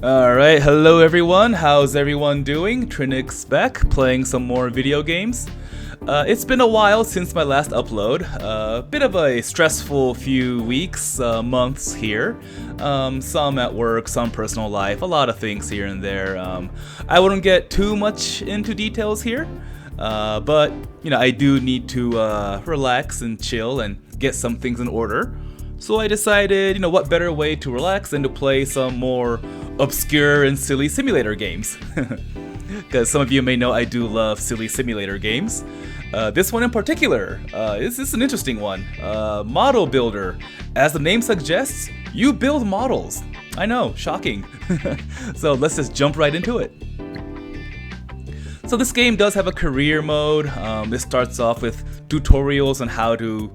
Alright, hello everyone, how's everyone doing? Trinix back, playing some more video games. It's been a while since my last upload, bit of a stressful few weeks, months here. Some at work, some personal life, a lot of things here and there. I wouldn't get too much into details here, but you know, I do need to relax and chill and get some things in order. So I decided, you know, what better way to relax than to play some more obscure and silly simulator games. Because some of you may know I do love silly simulator games. This one in particular, this is an interesting one. Model builder. As the name suggests, you build models. I know, shocking. So let's just jump right into it. So this game does have a career mode. It starts off with tutorials on how to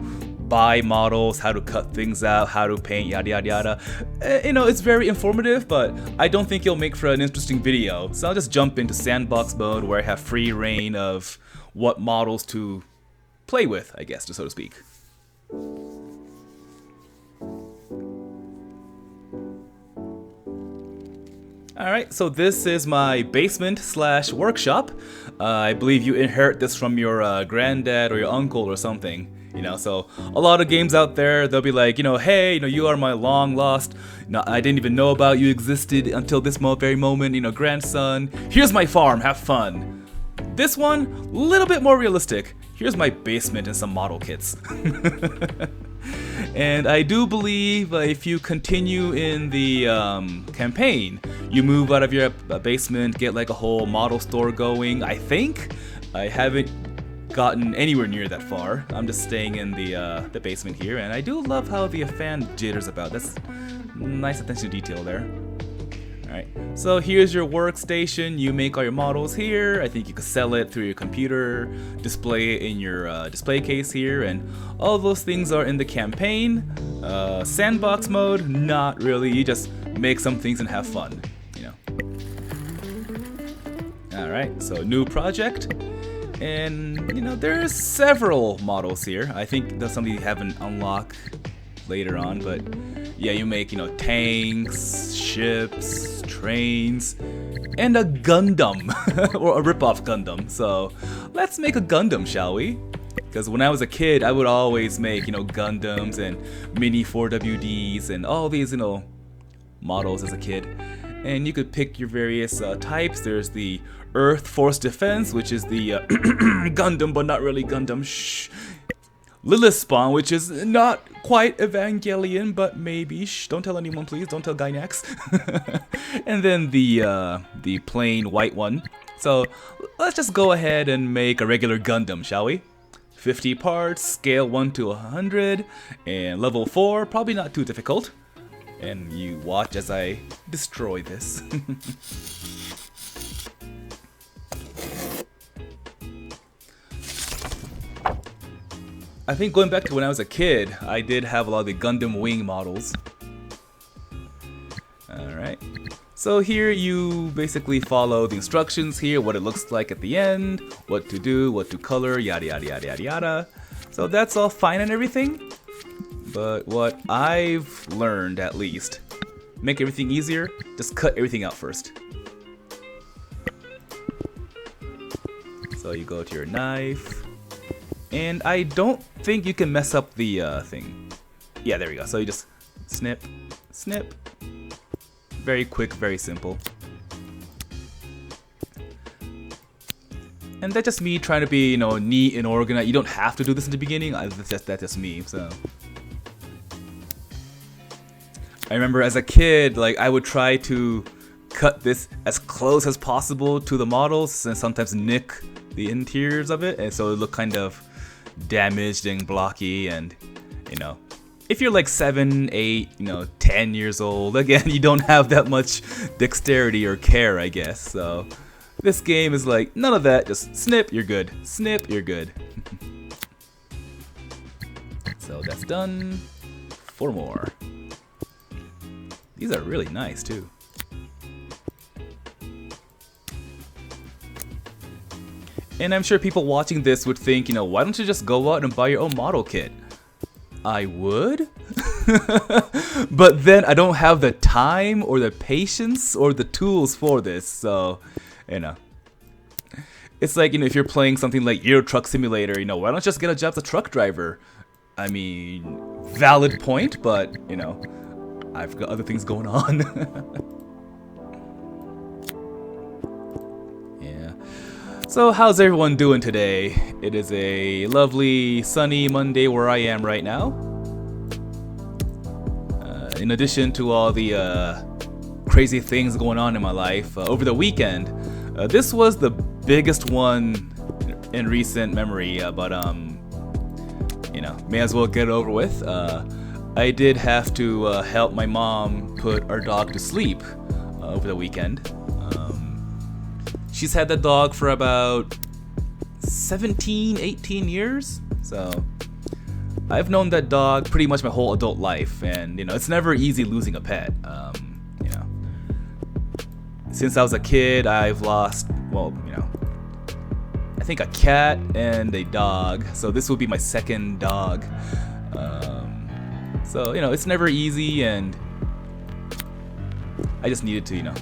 buy models, how to cut things out, how to paint, yada yada yada. You know, it's very informative, but I don't think it'll make for an interesting video. So I'll just jump into sandbox mode where I have free reign of what models to play with, I guess, so to speak. Alright, so this is my basement slash workshop. I believe you inherit this from your granddad or your uncle or something. You know, so a lot of games out there, they'll be like, you know, hey, you know, you are my long lost, I didn't even know about you existed until this very moment, you know, grandson. Here's my farm, have fun. This one, a little bit more realistic. Here's my basement and some model kits. And I do believe if you continue in the campaign, you move out of your basement, get like a whole model store going, I think. I haven't gotten anywhere near that far. I'm just staying in the basement here, and I do love how the fan jitters about. That's nice attention to detail there. Alright, so here's your workstation. You make all your models here. I think you could sell it through your computer, display it in your display case here, and all those things are in the campaign. Sandbox mode, not really. You just make some things and have fun, you know. Alright, so new project. And, you know, there's several models here. I think there's something you haven't unlocked later on, but yeah, you make, you know, tanks, ships, trains, and a Gundam, or a rip-off Gundam. So let's make a Gundam, shall we? Because when I was a kid, I would always make, you know, Gundams and mini 4WDs and all these, you know, models as a kid. And you could pick your various types. There's the Earth Force Defense, which is the Gundam, but not really Gundam. Shh. Lilith Spawn, which is not quite Evangelion, but maybe. Shh. Don't tell anyone, please. Don't tell Gynax. And then the plain white one. So let's just go ahead and make a regular Gundam, shall we? 50 parts, scale 1 to 100, and level 4. Probably not too difficult. And you watch as I destroy this. I think going back to when I was a kid, I did have a lot of the Gundam wing models. Alright. So here you basically follow the instructions here, what it looks like at the end, what to do, what to color, yada yada yada yada yada. So that's all fine and everything. But what I've learned, at least, make everything easier, just cut everything out first. So you go to your knife, and I don't think you can mess up the thing. Yeah, there we go. So you just snip, snip. Very quick, very simple. And that's just me trying to be, you know, neat and organized. You don't have to do this in the beginning. That's just me, so. I remember as a kid, like, I would try to cut this as close as possible to the models and sometimes nick the interiors of it, and so it looked kind of damaged and blocky. And, you know, if you're like 7, 8, you know, 10 years old, again, you don't have that much dexterity or care, I guess. So this game is like, none of that, just snip, you're good. Snip, you're good. So that's done. 4 more. These are really nice, too. And I'm sure people watching this would think, you know, why don't you just go out and buy your own model kit? I would? But then I don't have the time or the patience or the tools for this, so, you know. It's like, you know, if you're playing something like Euro Truck Simulator, you know, why don't you just get a job as a truck driver? I mean, valid point, but, you know, I've got other things going on. Yeah. So, how's everyone doing today? It is a lovely, sunny Monday where I am right now. In addition to all the crazy things going on in my life, over the weekend, this was the biggest one in recent memory, but you know, may as well get it over with. I did have to help my mom put our dog to sleep over the weekend. She's had that dog for about 17, 18 years, so I've known that dog pretty much my whole adult life, and you know, it's never easy losing a pet. You know, since I was a kid, I've lost, well, you know, I think a cat and a dog, so this will be my second dog. So, you know, it's never easy, and I just needed to, you know,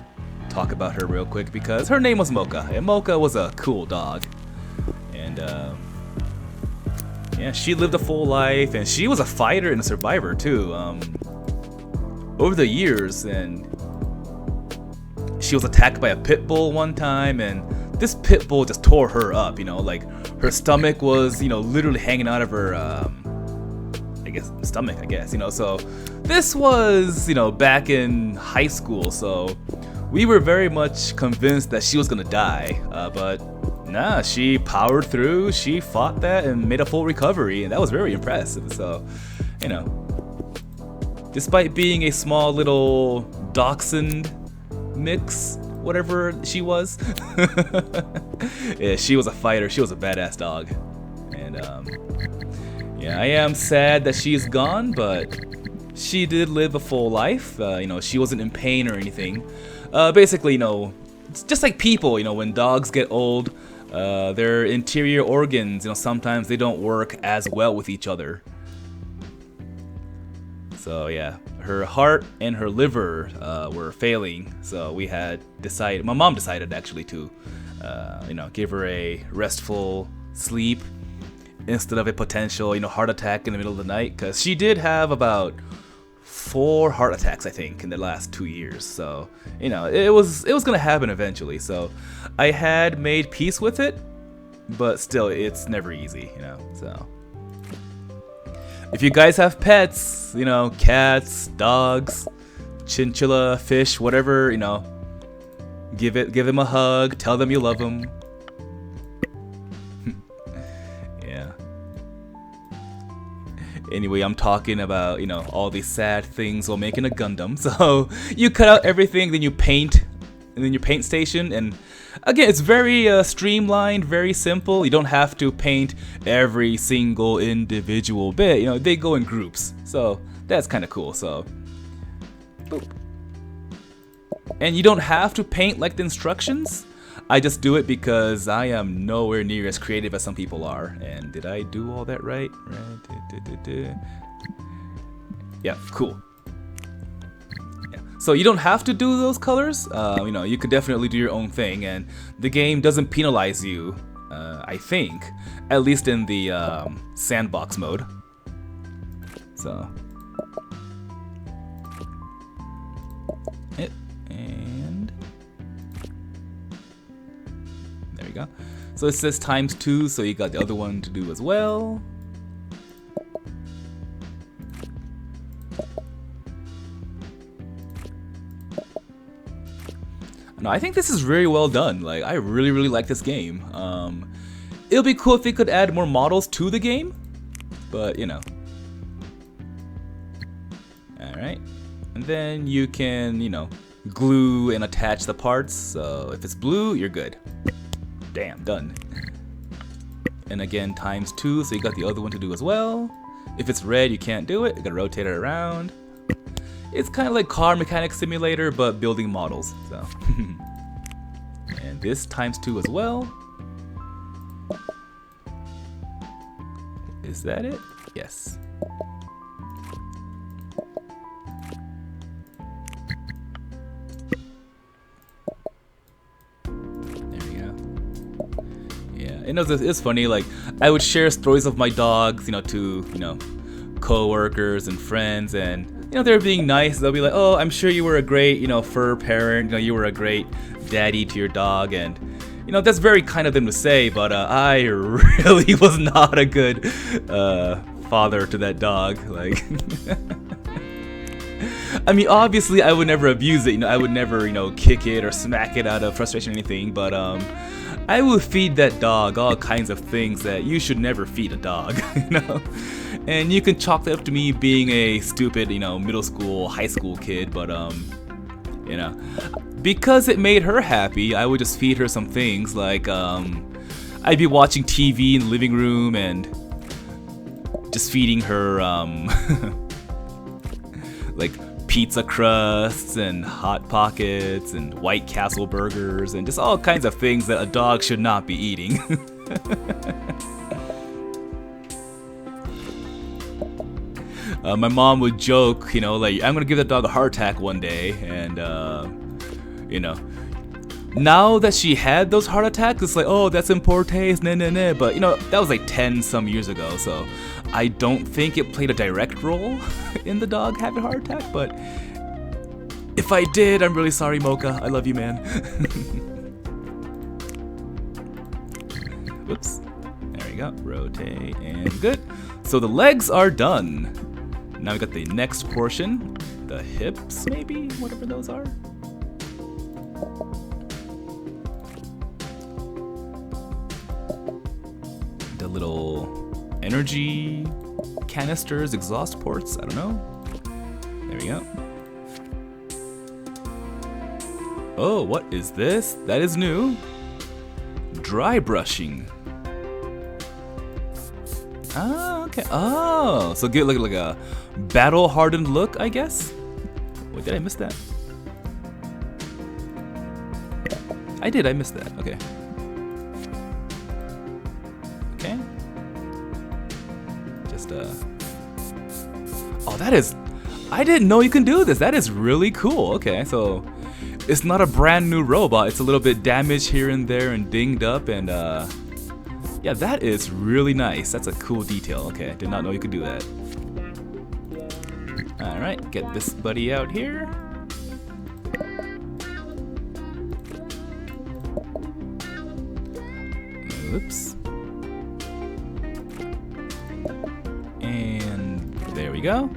talk about her real quick because her name was Mocha, and Mocha was a cool dog. And, yeah, she lived a full life, and she was a fighter and a survivor, too. Over the years, and she was attacked by a pit bull one time, and this pit bull just tore her up, you know, like her stomach was, you know, literally hanging out of her, I guess, stomach, I guess, you know. So this was, you know, back in high school, so we were very much convinced that she was gonna die, but nah, she powered through, she fought that and made a full recovery, and that was very impressive. So, you know, despite being a small little dachshund mix, whatever she was, yeah, she was a fighter. She was a badass dog. And yeah, I am sad that she's gone, but she did live a full life. You know, she wasn't in pain or anything. Basically, you know, it's just like people, you know, when dogs get old, their interior organs, you know, sometimes they don't work as well with each other. So yeah, her heart and her liver were failing, so we had decided, my mom decided actually to, you know, give her a restful sleep instead of a potential, you know, heart attack in the middle of the night, because she did have about 4 heart attacks, I think, in the last 2 years. So, you know, it was gonna happen eventually. So I had made peace with it, but still, it's never easy, you know. So if you guys have pets, you know, cats, dogs, chinchilla, fish, whatever, you know, give them a hug, tell them you love them. Yeah. Anyway, I'm talking about, you know, all these sad things while making a Gundam. So you cut out everything, then you paint, and then your paint station, and again, it's very streamlined, very simple. You don't have to paint every single individual bit. You know, they go in groups, so that's kind of cool. So, boop. And you don't have to paint like the instructions. I just do it because I am nowhere near as creative as some people are. And did I do all that right? Yeah, cool. So you don't have to do those colors. You know, you can definitely do your own thing, and the game doesn't penalize you, I think, at least in the sandbox mode. So, and there we go. So it says ×2, so you got the other one to do as well. No, I think this is very well done. Like, I really like this game. It'll be cool if they could add more models to the game, but you know. Alright, and then you can, you know, glue and attach the parts. So if it's blue, you're good. Damn, done. And again, ×2, so you got the other one to do as well. If it's red, you can't do it. You gotta rotate it around. It's kind of like Car Mechanic Simulator, but building models. So, and this ×2 as well. Is that it? Yes. And it's funny, like, I would share stories of my dogs, to, co-workers and friends, and, they're being nice. They'll be like, oh, I'm sure you were a great, fur parent, you were a great daddy to your dog, and, that's very kind of them to say, but I really was not a good father to that dog, like... I mean, obviously, I would never abuse it, I would never, kick it or smack it out of frustration or anything, but, I will feed that dog all kinds of things that you should never feed a dog, And you can chalk that up to me being a stupid, middle school, high school kid, but, because it made her happy, I would just feed her some things, like, I'd be watching TV in the living room and just feeding her, like, pizza crusts and Hot Pockets and White Castle burgers and just all kinds of things that a dog should not be eating. My mom would joke, like, I'm gonna give that dog a heart attack one day, and, now that she had those heart attacks, it's like, oh, that's in poor taste, nah, but, that was like 10 some years ago, so I don't think it played a direct role in the dog having a heart attack, but if I did, I'm really sorry, Mocha. I love you, man. Whoops. There we go. Rotate and good. So the legs are done. Now we got the next portion. The hips, maybe? Whatever those are. The little energy canisters, exhaust ports, I don't know. There we go. Oh, what is this? That is new. Dry brushing. Ah, okay. Oh, so get like a battle-hardened look, I guess? Wait, did I miss that? I did, I missed that. Okay. Okay. Just, oh, that is... I didn't know you can do this. That is really cool. Okay, so... It's not a brand new robot. It's a little bit damaged here and there and dinged up, and, yeah, that is really nice. That's a cool detail. Okay, I did not know you could do that. Alright, get this buddy out here. Oops. And there we go.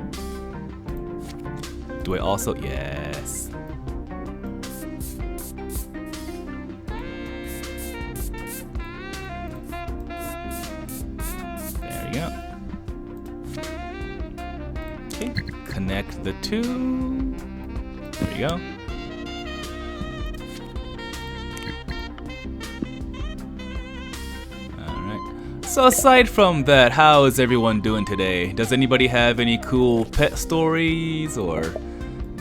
Do I also? Yes. There we go. Okay, connect the two. There you go. So aside from that, how is everyone doing today? Does anybody have any cool pet stories or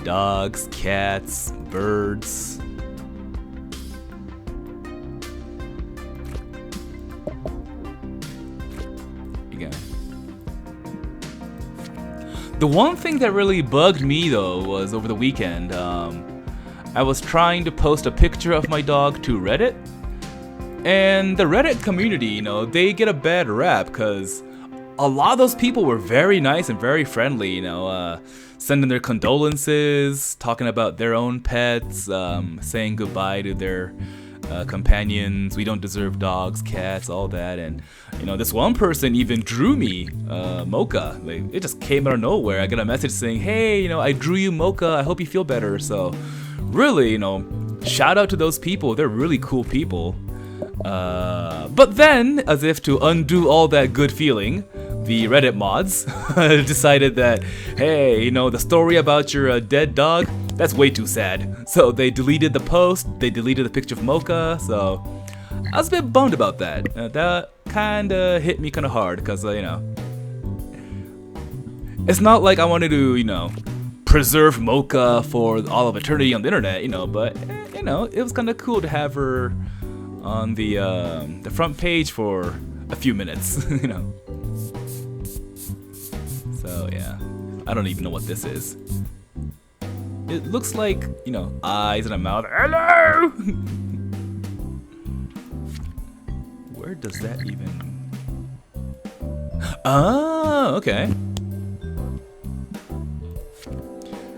dogs, cats, birds? You got it. The one thing that really bugged me though was over the weekend, I was trying to post a picture of my dog to Reddit. And the Reddit community, you know, they get a bad rap because a lot of those people were very nice and very friendly, you know, sending their condolences, talking about their own pets, saying goodbye to their companions. We don't deserve dogs, cats, all that. And, you know, this one person even drew me Mocha. Like, it just came out of nowhere. I got a message saying, hey, you know, I drew you Mocha. I hope you feel better. So really, you know, shout out to those people. They're really cool people. But then, as if to undo all that good feeling, the Reddit mods decided that, hey, you know, the story about your dead dog, that's way too sad. So they deleted the post, they deleted the picture of Mocha, so I was a bit bummed about that. That kinda hit me kinda hard, because, you know, it's not like I wanted to, you know, preserve Mocha for all of eternity on the internet, you know, but, you know, it was kinda cool to have her on the front page for a few minutes, you know. So yeah, I don't even know what this is. It looks like, you know, eyes and a mouth. Hello. Where does that even... Oh, okay.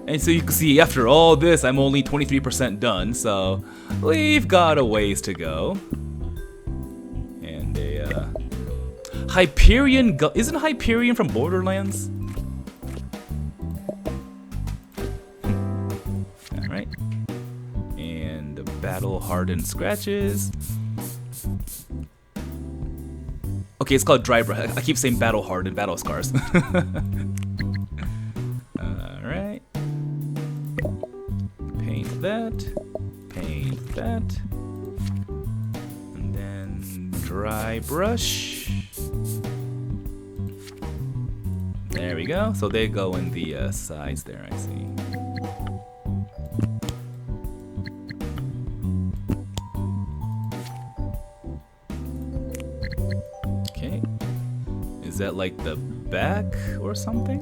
And so you can see after all this, I'm only 23% done, so we've got a ways to go. And a Hyperion isn't Hyperion from Borderlands? Alright. And the battle hardened scratches. Okay, it's called dry brush. I keep saying battle hardened, battle scars. Alright. Paint that, and then dry brush. There we go. So they go in the sides there, I see. Okay. Is that like the back or something?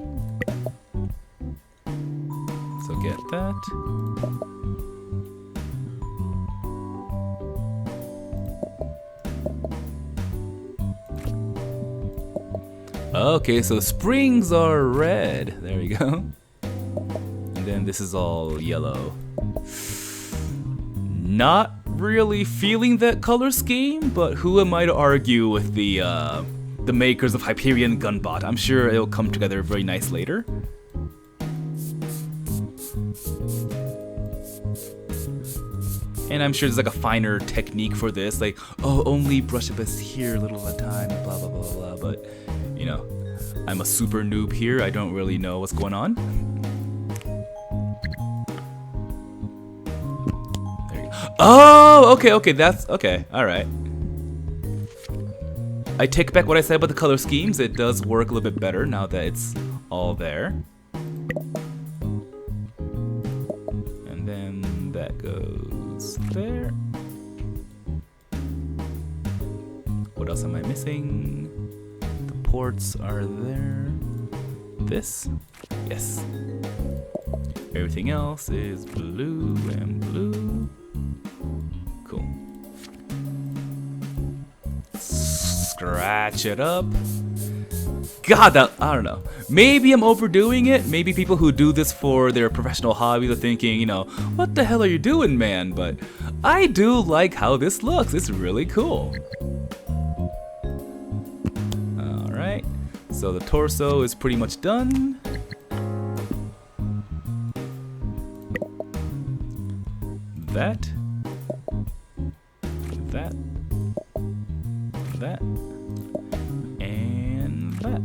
So get that. Okay, so springs are red. There we go. And then this is all yellow. Not really feeling that color scheme, but who am I to argue with the makers of Hyperion Gunbot? I'm sure it'll come together very nice later. And I'm sure there's like a finer technique for this, like, oh, only brush up us here a little at a time, blah, blah, blah, blah, but, you know, I'm a super noob here, I don't really know what's going on. There you go. Oh, okay, that's, okay, alright. I take back what I said about the color schemes, it does work a little bit better now that it's all there. And then that goes there. What else am I missing? The ports are there. This? Yes. Everything else is blue and blue. Cool. Scratch it up. God, that, I don't know. Maybe I'm overdoing it. Maybe people who do this for their professional hobbies are thinking, you know, what the hell are you doing, man? But I do like how this looks. It's really cool. Alright. So the torso is pretty much done. That. And that.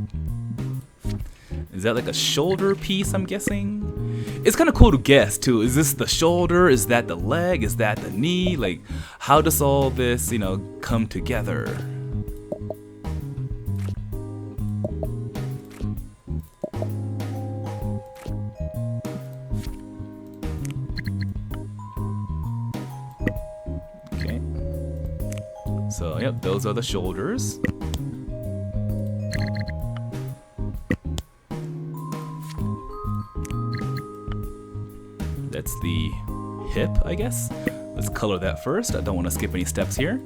Is that like a shoulder piece, I'm guessing? It's kind of cool to guess too. Is this the shoulder? Is that the leg? Is that the knee? Like, how does all this, you know, come together? Okay. So, yep, those are the shoulders. That's the hip, I guess. Let's color that first. I don't want to skip any steps here.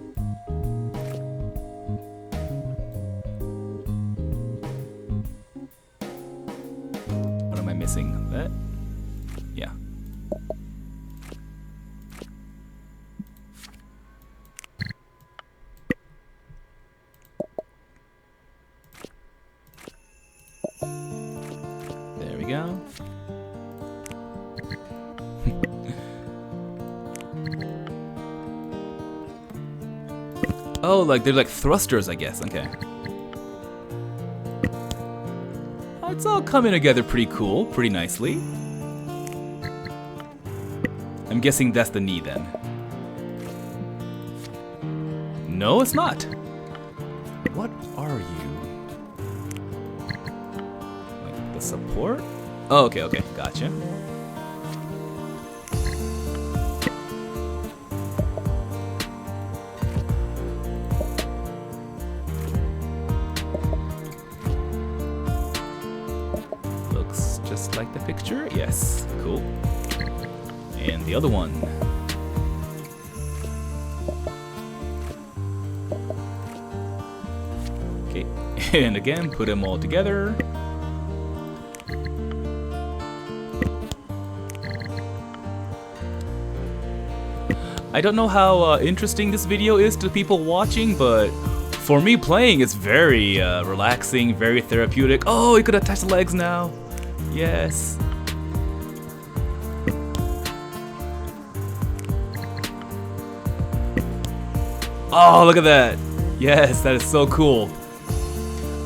What am I missing? That? Yeah. There we go. Oh, like they're like thrusters, I guess. Okay. Oh, it's all coming together pretty cool, pretty nicely. I'm guessing that's the knee then. No, it's not. What are you? Like the support? Oh, okay, gotcha. Just like the picture? Yes, cool. And the other one. And again, put them all together. I don't know how interesting this video is to people watching, but for me playing, it's very relaxing, very therapeutic. Oh, you could attach the legs now. Yes. Oh, look at that. Yes, that is so cool.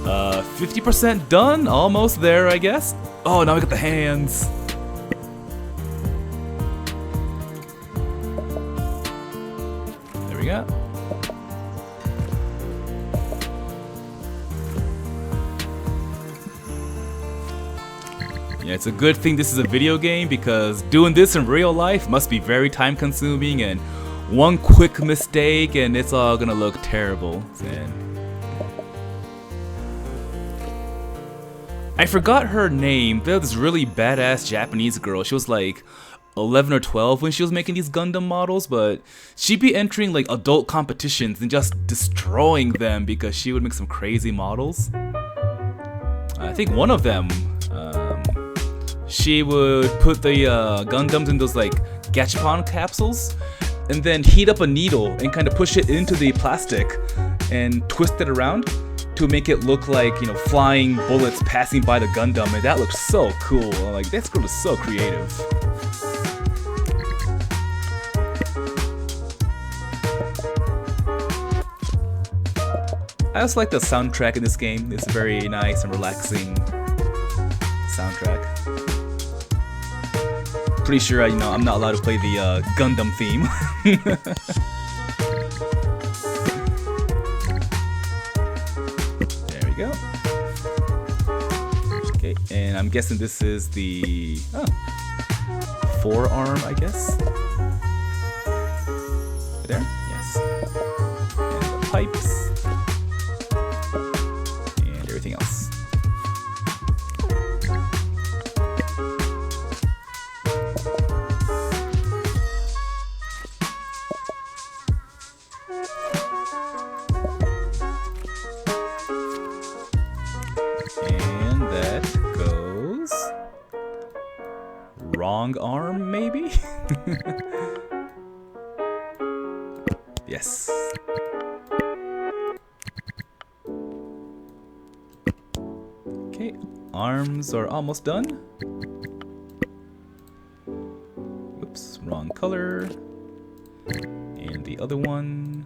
50% done, almost there, I guess. Oh, now we got the hands. There we go. Yeah, it's a good thing this is a video game, because doing this in real life must be very time consuming, and one quick mistake and it's all gonna look terrible. And I forgot her name. There was this really badass Japanese girl. She was like 11 or 12 when she was making these Gundam models, but she'd be entering like adult competitions and just destroying them because she would make some crazy models. I think one of them, she would put the Gundams in those like gachapon capsules and then heat up a needle and kind of push it into the plastic and twist it around to make it look like, you know, flying bullets passing by the Gundam, and that looks so cool. Like, this girl is so creative. I also like the soundtrack in this game. It's a very nice and relaxing soundtrack. Pretty sure, you know, I'm not allowed to play the Gundam theme. There we go. Okay, and I'm guessing this is the forearm, I guess. Right there, yes. And the pipes. And everything else. And that goes... wrong arm, maybe? Yes. Okay, arms are almost done. Whoops, wrong color. And the other one,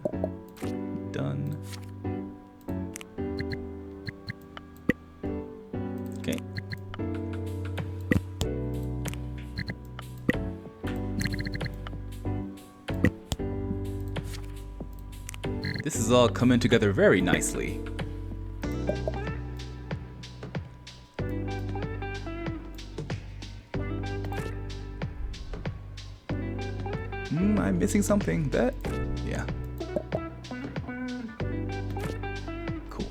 done. Okay. This is all coming together very nicely. I'm missing something. That, yeah. Cool.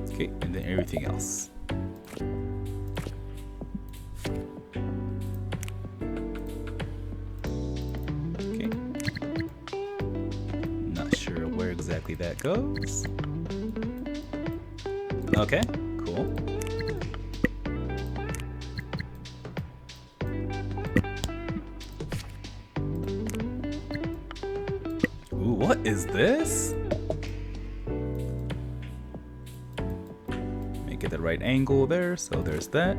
Okay, and then everything else. Okay. Not sure where exactly that goes. Okay, cool. Ooh, what is this? Make it the right angle there, so there's that.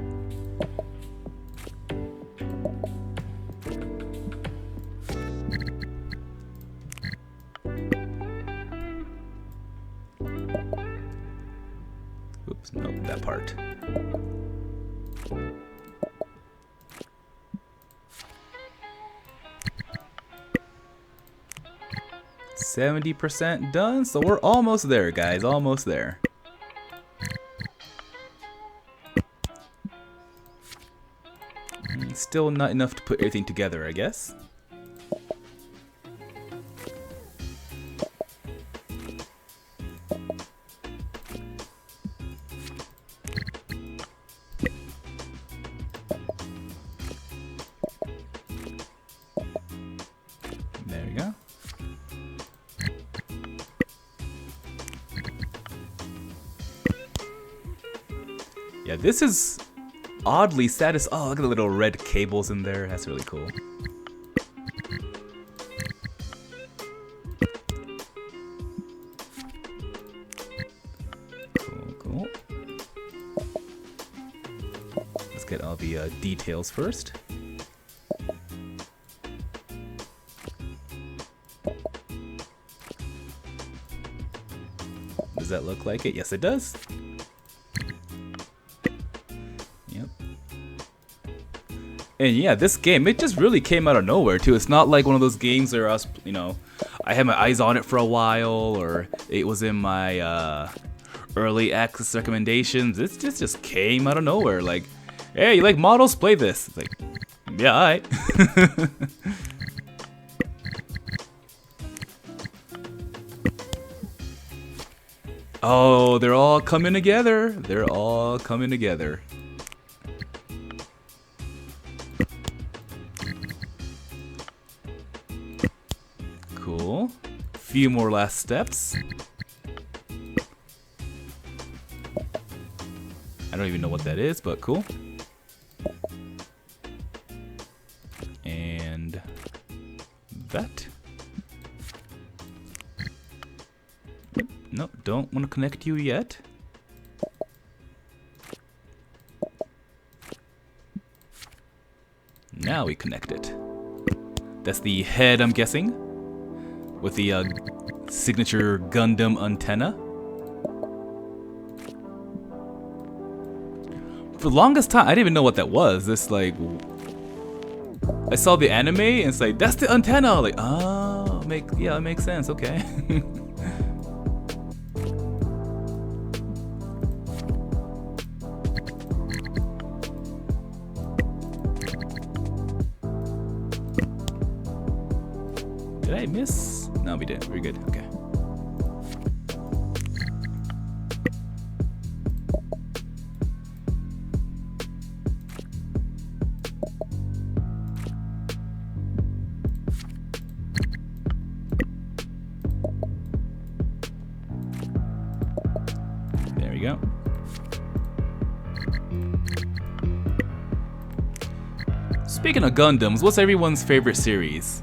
Oops, nope, that part. %70 done, so we're almost there, guys, almost there. Still not enough to put everything together, I guess. Yeah, this is oddly satisfying. Oh, look at the little red cables in there. That's really cool. Cool. Let's get all the details first. Does that look like it? Yes, it does. Yep. And yeah, this game, it just really came out of nowhere too. It's not like one of those games where I was, you know, I had my eyes on it for a while, or it was in my early access recommendations. It just came out of nowhere. Like, hey, you like models? Play this. It's like, yeah, alright. Oh, they're all coming together. They're all coming together. Cool. Few more last steps. I don't even know what that is, but cool. And that. No, don't want to connect you yet. Now we connect it. That's the head, I'm guessing, with the signature Gundam antenna. For the longest time, I didn't even know what that was. This, like, I saw the anime and it's like, that's the antenna. Like, oh, yeah, it makes sense. Okay. Did I miss? No, we didn't. We're good. Okay. There we go. Speaking of Gundams, what's everyone's favorite series?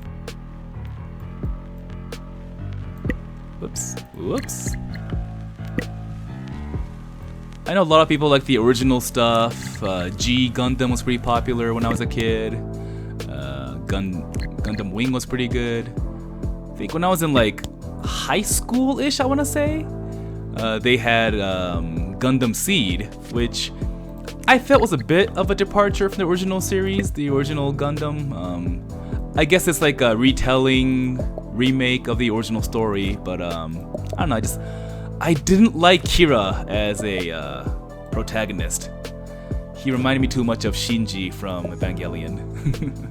Whoops. I know a lot of people like the original stuff. G Gundam was pretty popular when I was a kid. Gundam Wing was pretty good. I think when I was in like high school-ish, I want to say, they had Gundam Seed, which I felt was a bit of a departure from the original series, the original Gundam. I guess it's like a retelling, remake of the original story, but I don't know, I didn't like Kira as a protagonist. He reminded me too much of Shinji from Evangelion.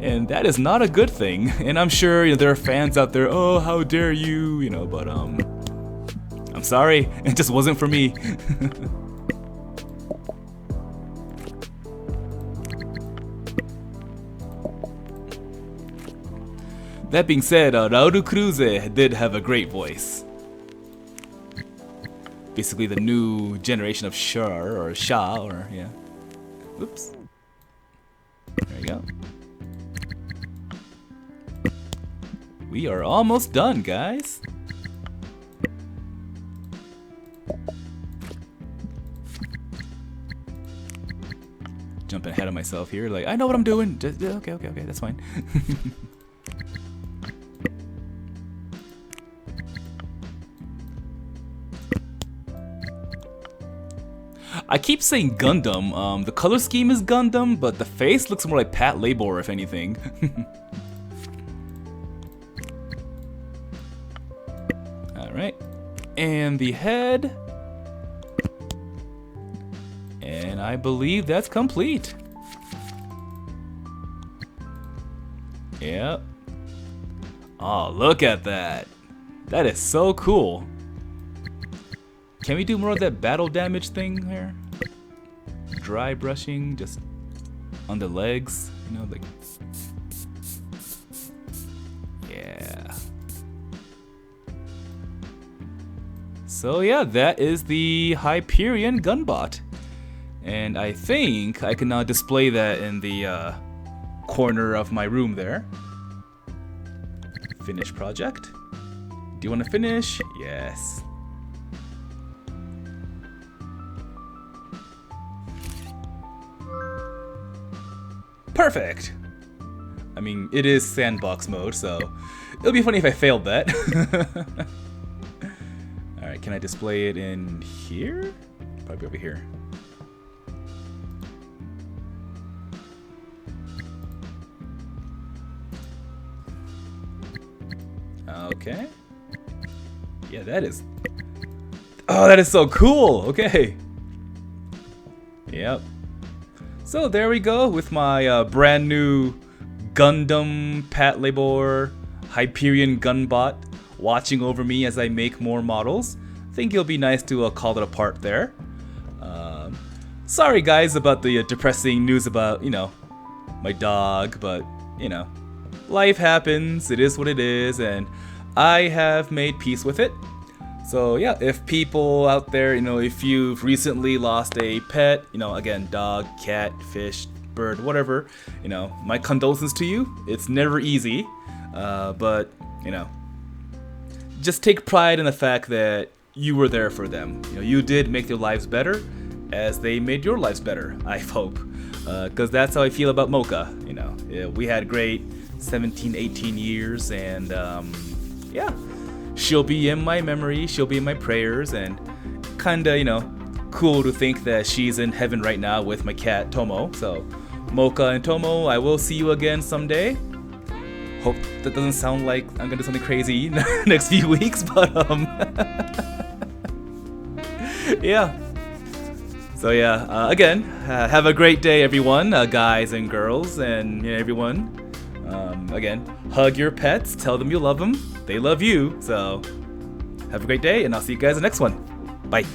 And that is not a good thing. And I'm sure, you know, there are fans out there, oh, how dare you, you know, but I'm sorry, it just wasn't for me. That being said, Raul Cruz did have a great voice. Basically the new generation of Sha, or yeah. Oops. There we go. We are almost done, guys. Jumping ahead of myself here, like, I know what I'm doing. Just, okay, that's fine. I keep saying Gundam. The color scheme is Gundam, but the face looks more like Pat Labor, if anything. Alright. And the head. And I believe that's complete. Yep. Oh, look at that. That is so cool. Can we do more of that battle damage thing here? Dry brushing, just on the legs, you know, like. Yeah. So yeah, that is the Hyperion Gunbot. And I think I can now display that in the corner of my room there. Finish project. Do you want to finish? Yes. Perfect! I mean, it is sandbox mode, so it'll be funny if I failed that. Alright, can I display it in here? Probably over here. Okay. Yeah, that is... Oh, that is so cool! Okay. Yep. So there we go with my brand new Gundam Patlabor Hyperion Gunbot watching over me as I make more models. Think it'll be nice to call it apart there. Sorry guys about the depressing news about, you know, my dog, but, you know, life happens, it is what it is, and I have made peace with it. So yeah, if people out there, you know, if you've recently lost a pet, you know, again, dog, cat, fish, bird, whatever, you know, my condolences to you. It's never easy, but, you know, just take pride in the fact that you were there for them. You know, you did make their lives better as they made your lives better, I hope. Because that's how I feel about Mocha, you know. Yeah, we had great 17, 18 years, and yeah. She'll be in my memory, she'll be in my prayers, and kinda, you know, cool to think that she's in heaven right now with my cat, Tomo. So, Mocha and Tomo, I will see you again someday. Hope that doesn't sound like I'm gonna do something crazy next few weeks, but, yeah. So yeah, again, have a great day everyone, guys and girls, and you know, everyone. Again, hug your pets, tell them you love them. They love you, so have a great day, and I'll see you guys in the next one. Bye.